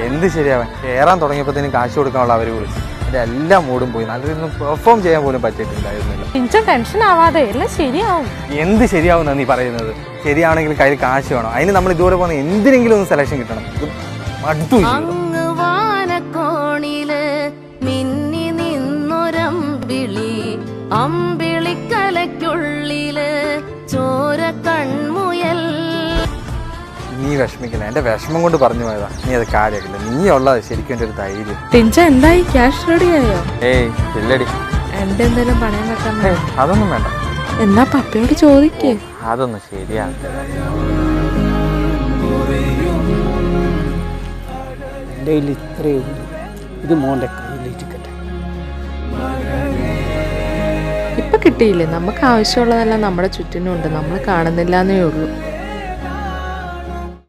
എന്ത് ശരിയാവാൻ? കയറാൻ തുടങ്ങിയപ്പോഴത്തേനും കാശ് കൊടുക്കാനുള്ള അവര് വിളിച്ചു. എന്റെ എല്ലാ മൂടും പോയി. നല്ലൊന്നും പെർഫോം ചെയ്യാൻ പോലും പറ്റിയിട്ടുണ്ടായിരുന്നില്ല. ടെൻഷൻ ആവാതെ എല്ലാം ശരിയാവും. എന്ത് ശരിയാവുന്ന നീ പറയുന്നത്? ശരിയാണെങ്കിൽ കയ്യിൽ കാശ് വേണം. അതിന് നമ്മൾ ഇതുപോലെ പോകുന്ന എന്തിനെങ്കിലും ഒന്ന് സെലക്ഷൻ കിട്ടണം. ഇത് മടുത്തു. മിന്നി നിന്നൊരമ്പിളി അമ്പിളിക്കലയ്ക്കുള്ളില് ചോര കൺമുയൽ. നീ വിഷമിക്കില്ല, എന്റെ വിഷമം കൊണ്ട് പറഞ്ഞു പോയതാ. നീ അത് കാര്യമില്ല. നീ ഉള്ളത് ശരിക്കും എന്റെ ഒരു ധൈര്യം. എന്തായി? ക്യാഷ് റെഡി ആയോ? ഏയ് ഇല്ലടി. എന്റെ എന്തെങ്കിലും പണയം വെക്കാൻ? അതൊന്നും വേണ്ട. എന്നാ പപ്പയോട് ചോദിക്കേ. അതൊന്നും ശരിയാ. ഇത്രയേ ഉള്ളൂ. ഇത് മോന്റെ കയ്യിലിരിക്കട്ടെ. ഇപ്പൊ കിട്ടിയില്ലേ? നമുക്ക് ആവശ്യമുള്ളതെല്ലാം നമ്മുടെ ചുറ്റിനും ഉണ്ട്, നമ്മൾ കാണുന്നില്ലെന്നേ ഉള്ളൂ.